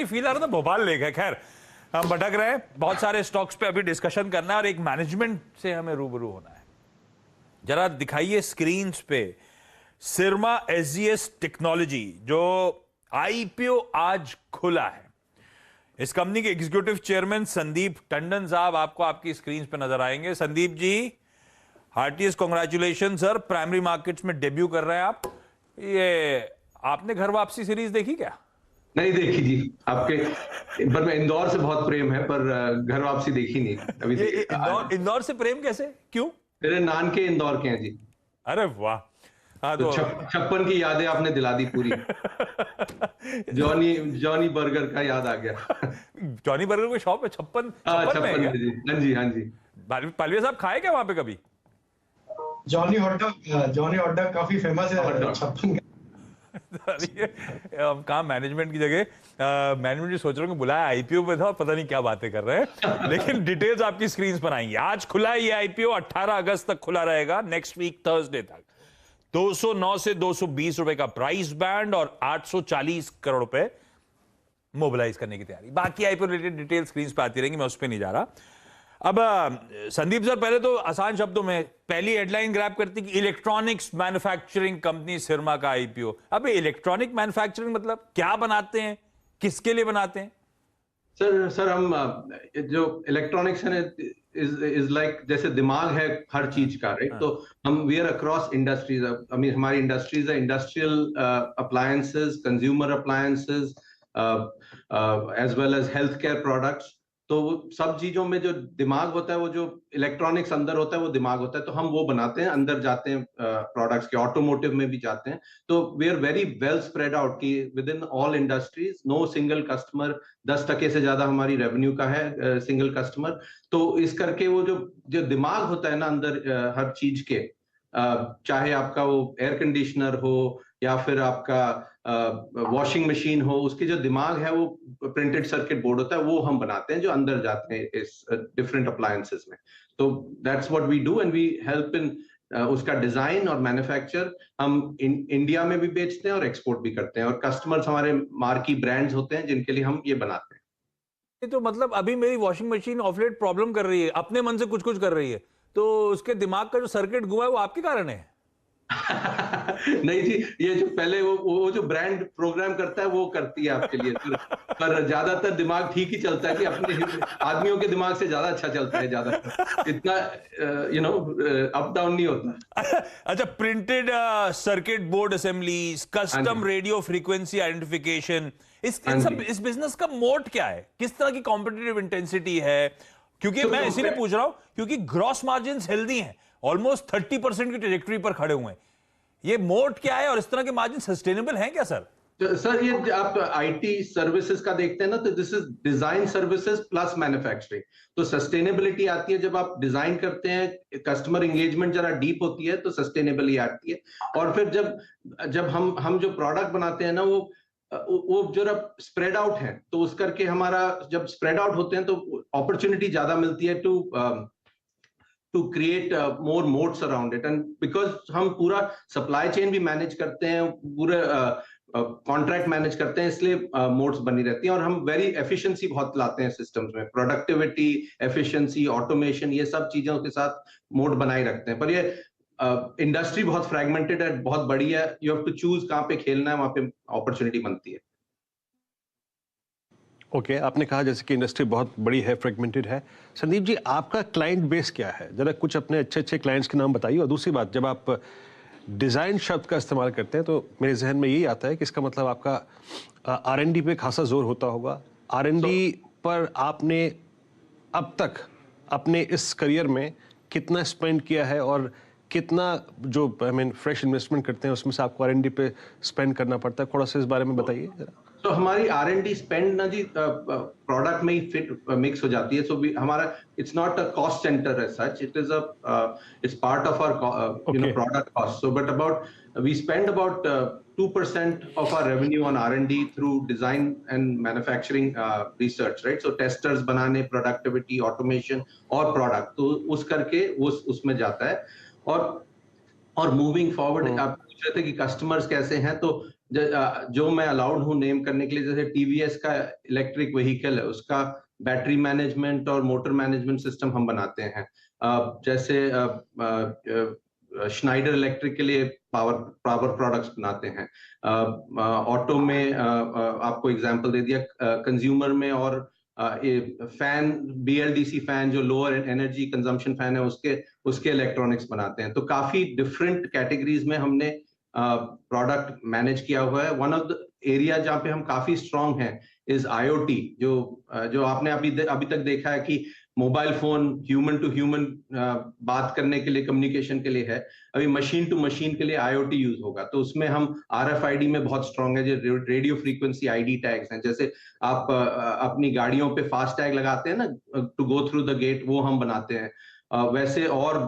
Feel आ रहा था भोपाल ले गए। खैर हम भटक रहे हैं, बहुत सारे स्टॉक्स पे अभी डिस्कशन करना है और एक मैनेजमेंट से हमें रूबरू होना है। जरा दिखाइए स्क्रीन पे सिरमा एसजीएस टेक्नोलॉजी, जो आईपीओ आज खुला है। इस कंपनी के एग्जीक्यूटिव चेयरमैन संदीप टंडन साहब आपको आपकी स्क्रीन पे नजर आएंगे। Sandeep ji, heartiest congratulation sir, primary markets में डेब्यू कर रहे हैं आप। ये आपने घर वापसी सीरीज देखी क्या? नहीं देखी जी, आपके पर मैं इंदौर से बहुत प्रेम है, पर घर वापसी देखी नहीं अभी। इंदौर से प्रेम कैसे, क्यों? मेरे नानके इंदौर के हैं जी। अरे वाह। हाँ तो 56 की यादें आपने दिला दी पूरी। जॉनी बर्गर का याद आ गया। जॉनी बर्गर की शॉप है 56 में में जी। हाँ जी, हाँ जी। पालवे साहब खाए क्या वहां पे कभी? जॉनी हॉट डॉग काफी फेमस है 56 का। हम कहा मैनेजमेंट की जगह मैनेजमेंट जी सोच रहे हो कि बुलाया आईपीओ में था और पता नहीं क्या बातें कर रहे हैं। लेकिन डिटेल्स आपकी स्क्रीन पर आएंगी। आज खुला है ये आईपीओ, 18 अगस्त तक खुला रहेगा, नेक्स्ट वीक थर्सडे तक। 209 से 220 रुपए का प्राइस बैंड और 840 करोड़ रुपए मोबिलाइज करने की तैयारी। बाकी आईपीओ रिलेटेड डिटेल स्क्रीन पे आती रहेंगी, मैं उस पर नहीं जा रहा। अब संदीप सर, पहले तो आसान शब्दों में पहली हेडलाइन ग्रैब करती कि इलेक्ट्रॉनिक्स मैन्युफैक्चरिंग कंपनी सिरमा का आईपीओ। अब इलेक्ट्रॉनिक मैन्युफैक्चरिंग मतलब क्या बनाते हैं, किसके लिए बनाते हैं? सर हम जो इलेक्ट्रॉनिक्स है इज लाइक जैसे दिमाग है हर चीज का, राइट? तो हम we are across industries. I mean हमारी इंडस्ट्रीज है industrial appliances, consumer appliances, as well as health care products. तो वो सब चीजों में जो दिमाग होता है, वो जो इलेक्ट्रॉनिक्स अंदर होता है वो दिमाग होता है। तो हम वो बनाते हैं, अंदर जाते हैं प्रोडक्ट्स के, ऑटोमोटिव में भी जाते हैं। तो we are very well spread out की within all industries. No single customer, 10% से ज्यादा हमारी रेवेन्यू का है सिंगल कस्टमर। तो इस करके वो जो दिमाग होता है ना अंदर हर चीज के, चाहे आपका वो एयर कंडीशनर हो या फिर आपका वॉशिंग मशीन हो, उसकी जो दिमाग है वो प्रिंटेड सर्किट बोर्ड होता है, वो हम बनाते हैं जो अंदर जाते हैं इस डिफरेंट अप्लायंसेस में। तो that's what we do and we help in उसका डिजाइन और मैन्युफैक्चर। हम इंडिया में भी बेचते हैं और एक्सपोर्ट भी करते हैं, और कस्टमर्स हमारे मार्की ब्रांड्स होते हैं जिनके लिए हम ये बनाते हैं। ये तो मतलब अभी मेरी washing machine of late problem कर रही है, अपने मन से कुछ कुछ कर रही है, तो उसके दिमाग का जो सर्किट घुमा है वो आपके कारण है? नहीं जी, ये जो पहले वो जो ब्रांड प्रोग्राम करता है वो करती है आपके लिए। पर ज्यादातर दिमाग ठीक ही चलता है कि अपने आदमियों के दिमाग से ज्यादा अच्छा चलता है, ज्यादातर इतना अप डाउन नहीं होता। अच्छा, printed circuit board assemblies, custom radio frequency identification, इस बिजनेस का मोट क्या है? किस तरह की कॉम्पिटिटिव इंटेंसिटी है? क्योंकि मैं इसीलिए पूछ रहा हूं क्योंकि ग्रॉस मार्जिन हेल्दी हैं, ऑलमोस्ट 30% की ट्रेजेक्टरी पर खड़े हुए हैं। ये मोट क्या है और इस तरह के मार्जिन सस्टेनेबल हैं क्या सर? सर ये आप आईटी सर्विसेज का देखते हैं ना, तो this is design services plus manufacturing. तो सस्टेनेबिलिटी आती है जब आप डिजाइन करते हैं, कस्टमर एंगेजमेंट जरा डीप होती है तो सस्टेनेबली आती है। और फिर जब हम जो प्रोडक्ट बनाते हैं ना, वो जरा स्प्रेड आउट है, तो उस करके हमारा जब स्प्रेड आउट होते हैं तो अपॉर्चुनिटी ज्यादा मिलती है to create more moats around it. And because हम पूरा सप्लाई चेन भी मैनेज करते हैं, पूरे कॉन्ट्रैक्ट मैनेज करते हैं, इसलिए मोड्स बनी रहती हैं। और हम वेरी एफिशिएंसी बहुत लाते हैं सिस्टम्स में, प्रोडक्टिविटी, एफिशिएंसी, ऑटोमेशन, ये सब चीजों के साथ मोड बनाए रखते हैं। पर ये इंडस्ट्री बहुत फ्रैगमेंटेड है, बहुत बड़ी है, यू हैव टू चूज कहां पे खेलना है, वहां पे अपॉर्चुनिटी बनती है। ओके, आपने कहा जैसे कि इंडस्ट्री बहुत बड़ी है, फ्रेगमेंटेड है। संदीप जी, आपका क्लाइंट बेस क्या है? जरा कुछ अपने अच्छे अच्छे क्लाइंट्स के नाम बताइए। और दूसरी बात, जब आप डिज़ाइन शब्द का इस्तेमाल करते हैं तो मेरे जहन में यही आता है कि इसका मतलब आपका R&D पे खासा जोर होता होगा। R&D पर आपने अब तक अपने इस करियर में कितना स्पेंड किया है, और कितना जो फ्रेश इन्वेस्टमेंट करते हैं उसमें से आपको R&D पे स्पेंड करना पड़ता है? थोड़ा सा इस बारे में बताइए जरा। तो हमारी R&D स्पेंड ना जी प्रोडक्ट में ही फिट मिक्स हो जाती है। सो हमारा it's not a cost centre as such, it's part of our product cost. So but we spend about 2% of our revenue on R&D through design and manufacturing research, right? So testers बनाने, productivity, automation और product, तो उस करके उसमें जाता है। और moving forward, आप पूछ रहे थे कि कस्टमर्स कैसे हैं, तो जो मैं अलाउड हूँ नेम करने के लिए, जैसे टीवीएस का इलेक्ट्रिक व्हीकल है, उसका बैटरी मैनेजमेंट और मोटर मैनेजमेंट सिस्टम हम बनाते हैं। जैसे श्नाइडर इलेक्ट्रिक के लिए पावर प्रोडक्ट्स बनाते हैं। ऑटो में आपको एग्जांपल दे दिया, कंज्यूमर में और फैन, BLDC फैन जो लोअर एनर्जी कंजम्पशन फैन है, उसके इलेक्ट्रॉनिक्स बनाते हैं। तो काफी डिफरेंट कैटेगरीज में हमने प्रोडक्ट मैनेज किया हुआ है। वन ऑफ द एरिया जहाँ पे हम काफी स्ट्रांग हैं इज IoT, जो आपने अभी तक देखा है कि mobile phone human to human बात करने के लिए, कम्युनिकेशन के लिए है, अभी मशीन टू मशीन के लिए IoT यूज होगा। तो उसमें हम RFID में बहुत स्ट्रांग है, जो रेडियो फ्रीक्वेंसी ID टैग्स हैं। जैसे आप अपनी गाड़ियों पे फास्ट टैग लगाते हैं ना, to go through the gate, वो हम बनाते हैं। वैसे और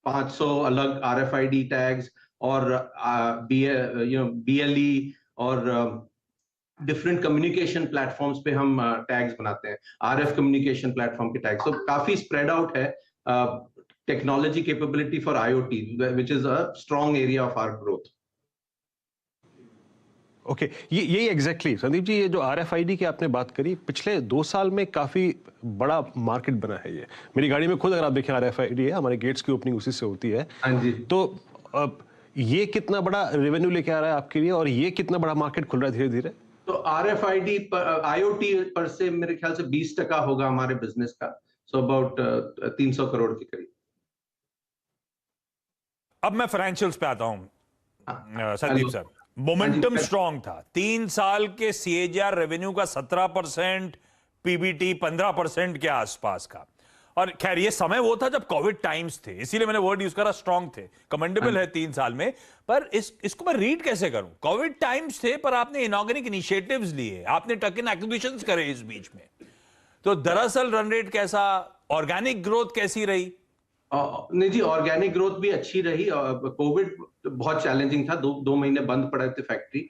500 अलग RFID टैग्स और BLE और डिफरेंट कम्युनिकेशन प्लेटफॉर्म्स पे हम टैग्स बनाते हैं, RF कम्युनिकेशन प्लेटफॉर्म के टैग्स। तो काफी स्प्रेड आउट है technology capability for IoT, which is a strong area of our growth. Okay, यही एग्जैक्टली संदीप जी, ये जो RFID की आपने बात करी, पिछले 2 साल में काफी बड़ा मार्केट बना है ये। मेरी गाड़ी में खुद अगर आप देखें RFID है, हमारे गेट्स की ओपनिंग उसी से होती है। हाँ जी। तो ये कितना बड़ा रेवेन्यू लेके आ रहा है आपके लिए, और ये कितना बड़ा मार्केट खुल रहा है धीरे धीरे? तो RFID पर IoT पर से मेरे ख्याल से 20% होगा हमारे बिजनेस का, सो अबाउट 300 करोड़ के करीब। अब मैं फाइनेंशियल्स पे आता हूं संदीप सर। मोमेंटम स्ट्रांग था, 3 साल के CAGR रेवेन्यू का 17%, PBT 15% के आसपास का। और खैर ये समय वो था जब कोविड टाइम्स थे, इसीलिए मैंने वर्ड यूज करा स्ट्रांग थे। कमेंडेबल है 3 साल में, पर इसको मैं रीड कैसे करूं? कोविड टाइम्स थे पर आपने इनॉर्गेनिक इनिशिएटिव्स लिए, आपने टक इन एक्विजिशंस करे इस बीच में। तो दरअसल रन रेट कैसा, ऑर्गेनिक ग्रोथ कैसी रही? नहीं जी, ऑर्गेनिक ग्रोथ भी अच्छी रही। कोविड बहुत चैलेंजिंग था, 2 महीने बंद पड़े थे फैक्ट्री।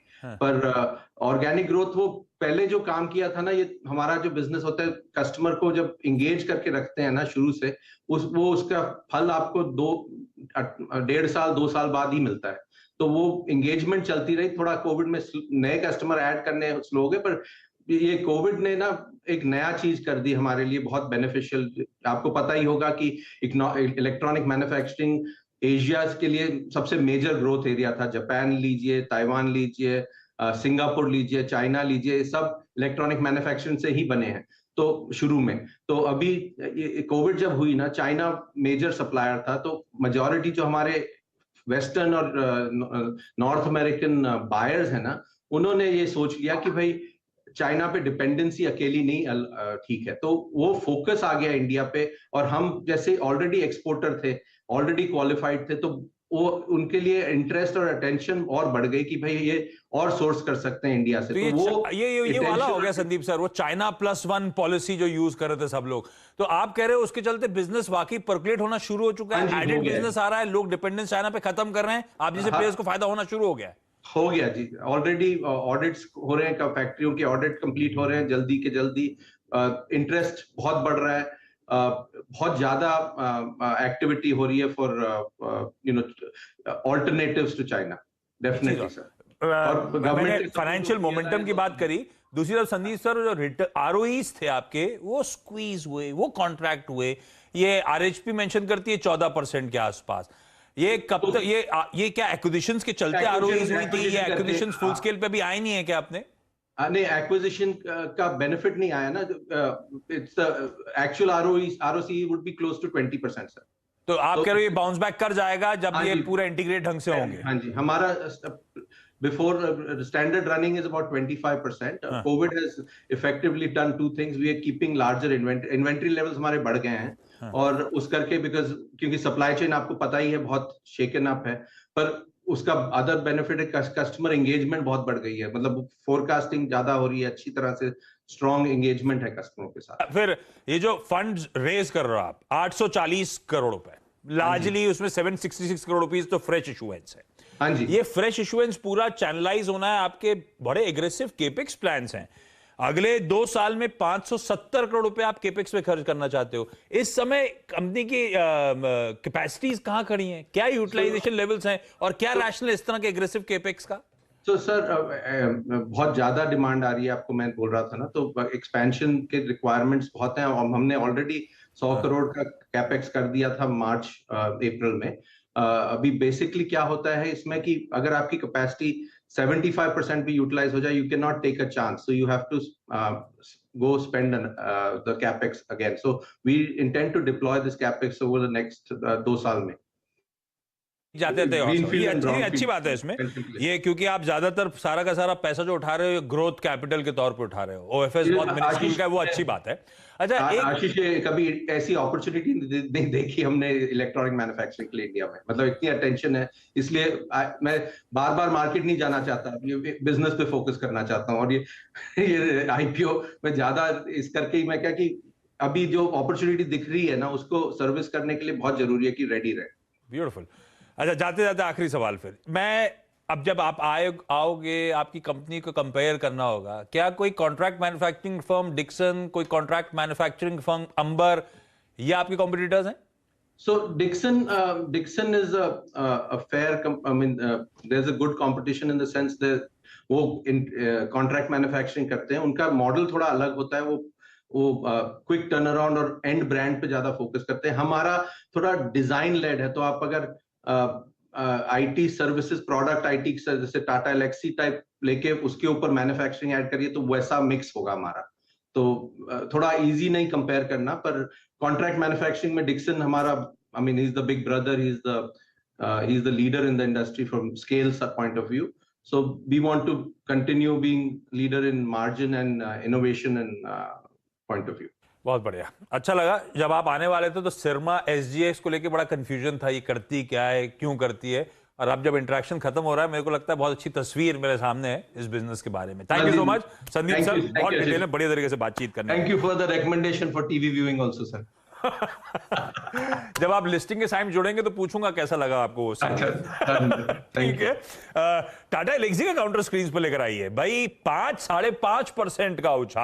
पर ऑर्गेनिक ग्रोथ, वो पहले जो काम किया था ना, ये हमारा जो बिजनेस होता है, कस्टमर को जब इंगेज करके रखते हैं ना शुरू से, उसका फल आपको 1.5 साल 2 साल बाद ही मिलता है। तो वो एंगेजमेंट चलती रही। थोड़ा कोविड में नए कस्टमर ऐड करने स्लो हो गए, पर ये कोविड ने ना एक नया चीज कर दी हमारे लिए, बहुत बेनिफिशियल। आपको पता ही होगा कि इलेक्ट्रॉनिक मैन्युफैक्चरिंग एशिया के लिए सबसे मेजर ग्रोथ एरिया था। जापान लीजिए, ताइवान लीजिए, सिंगापुर लीजिए, चाइना लीजिए, सब इलेक्ट्रॉनिक मैन्युफैक्चरिंग से ही बने हैं तो शुरू में। तो अभी कोविड जब हुई ना, चाइना मेजर सप्लायर था, तो मेजॉरिटी जो हमारे वेस्टर्न और नॉर्थ अमेरिकन बायर्स है ना, उन्होंने ये सोच लिया कि भाई चाइना पे डिपेंडेंसी अकेली नहीं ठीक है। तो वो फोकस आ गया इंडिया पे, और हम जैसे ऑलरेडी एक्सपोर्टर थे, ऑलरेडी क्वालिफाइड थे, तो वो उनके लिए इंटरेस्ट और अटेंशन और बढ़ गई कि भाई ये और सोर्स कर सकते हैं इंडिया से। तो वो ये वाला हो गया संदीप सर, वो चाइना +1 पॉलिसी जो यूज कर रहे थे सब लोग। तो आप कह रहे हो उसके चलते बिजनेस वाकई परकुलेट होना शुरू हो चुका है, एडेड बिजनेस आ रहा है, लोग डिपेंडेंस चाइना पे खत्म कर रहे हैं, आप जैसे प्लेयर्स को फायदा होना शुरू हो गया है। हो गया जी, ऑलरेडी ऑडिट्स हो रहे हैं, फैक्ट्रियों के ऑडिट कंप्लीट हो रहे हैं जल्दी के जल्दी। इंटरेस्ट बहुत बढ़ रहा है, बहुत ज्यादा एक्टिविटी हो रही है for alternatives to China, definitely sir. मैंने फाइनेंशियल मोमेंटम की बात करी, दूसरी तरफ संदीप सर जो ROEs थे आपके, वो स्क्वीज हुए, वो कॉन्ट्रैक्ट हुए। ये RHP मेंशन करती है 14% के आसपास। ये कब तक, ये क्या एक्विजिशंस के चलते ROEs हुई थी? ये एक्विजिशंस फुल स्केल पे भी आए नहीं है क्या आपने? नहीं, एक्विजिशन का बेनिफिट नहीं आया ना। It's actual ROCE would be close to 20% sir. तो आप कह रहे हो ये बाउंस बैक कर जाएगा जब ये पूरा इंटीग्रेट ढंग से होंगे? हाँ जी, हमारा before standard running is about 25%. COVID has effectively done 2 things. We are keeping larger inventory levels हमारे बढ़ गए हैं, और उस करके क्योंकि सप्लाई चेन आपको पता ही है बहुत शेकन अप है, पर उसका अदर बेनिफिट है कस्टमर एंगेजमेंट बहुत बढ़ गई है। मतलब फोरकास्टिंग ज्यादा हो रही है, अच्छी तरह से स्ट्रॉन्ग एंगेजमेंट है कस्टमरों के साथ। फिर ये जो फंड रेज कर रहे हो आप, 840 करोड़ रुपए, लार्जली उसमें 766 करोड़ रुपीस तो फ्रेश इशुएंस है। हाँ जी, ये फ्रेश इशुएंस पूरा चैनलाइज होना है, आपके बड़े एग्रेसिव केपेक्स प्लान्स हैं। अगले 2 साल में 570 करोड़ रुपए आप केपेक्स पे खर्च करना चाहते हो। इस समय कंपनी की कैपेसिटीज कहां खड़ी हैं, क्या यूटिलाइजेशन लेवल्स हैं, और क्या रैशनल इस तरह के एग्रेसिव केपेक्स का? तो सर बहुत ज्यादा डिमांड आ रही है, आपको मैं बोल रहा था ना, तो एक्सपेंशन के रिक्वायरमेंट्स बहुत हैं और हमने ऑलरेडी 100 करोड़ का कैपेक्स कर दिया था मार्च अप्रैल में। अभी बेसिकली क्या होता है इसमें कि अगर आपकी कैपेसिटी 75% भी यूटिलाइज हो जाए, you can not take a chance, so you have to go spend the capex again. So we intend to deploy this capex over the next 2 साल में। जाते थे Greenfield ये and अच्छी brownfield बात है इसमें, expansion के लिए। ये क्योंकि आप ज्यादातर सारा का सारा पैसा जो उठा रहे हो ग्रोथ कैपिटल के तौर पे उठा रहे हो, ओएफएस ये बहुत मिनिस्ट्रियल आशीष- का है, वो अच्छी बात है। अच्छा आशीष ये कभी ऐसी अपॉर्चुनिटी नहीं देखी हमने इलेक्ट्रॉनिक मैन्युफैक्चरिंग के लिए इंडिया में, मतलब इतनी अटेंशन है, इसलिए मैं बार बार मार्केट नहीं जाना चाहता, ये बिजनेस पे फोकस करना चाहता हूँ। और ये आईपीओ में ज्यादा इस करके ही मैं क्या कि अभी जो अपॉर्चुनिटी दिख रही है ना, उसको सर्विस करने के लिए बहुत जरूरी है कि रेडी रहे। ब्यूटीफुल। अच्छा जाते जाते आखिरी सवाल फिर मैं, अब जब आप आओगे आपकी कंपनी को कंपेयर करना होगा, क्या कोई कॉन्ट्रैक्ट मैन्युफैक्चरिंग फर्म डिक्सन, कोई कॉन्ट्रैक्ट मैन्युफैक्चरिंग फर्म अंबर, ये आपके कॉम्पिटिटर्स हैं? So Dixon is a fair, I mean, there's a good competition in the sense that वो कॉन्ट्रैक्ट मैन्युफैक्चरिंग करते हैं, उनका मॉडल थोड़ा अलग होता है, वो क्विक टर्न अराउंड और एंड ब्रांड पे ज्यादा फोकस करते हैं। हमारा थोड़ा डिजाइन लेड है, तो आप अगर आईटी सर्विसेज प्रोडक्ट आईटी जैसे टाटा एलेक्सी टाइप लेके उसके ऊपर मैन्युफैक्चरिंग ऐड करिए तो वैसा मिक्स होगा हमारा, तो थोड़ा इजी नहीं कंपेयर करना। पर कॉन्ट्रैक्ट मैन्युफैक्चरिंग में डिक्सन हमारा, I mean he is the big brother, he is the leader in the industry from scale point of view, so we want to continue being leader in margin and innovation and point of view. बहुत बढ़िया, अच्छा लगा। जब आप आने वाले थे तो सिरमा एसजीएक्स को लेके बड़ा कंफ्यूजन था, ये करती क्या है, क्यों करती है, और अब जब इंटरेक्शन खत्म हो रहा है मेरे को लगता है बहुत अच्छी तस्वीर मेरे सामने है इस बिजनेस के बारे में। Thank you so much Sandeep sir, बहुत डिटेल में बढ़िया तरीके से बातचीत करने। Thank you for the recommendation for TV viewing also, sir. जब आप लिस्टिंग के साइड जुड़ेंगे तो पूछूंगा कैसा लगा आपको वो। ठीक है, टाटा एलेक्सी का काउंटर स्क्रीन पर लेकर आई है भाई, 5-5.5% का उछाल।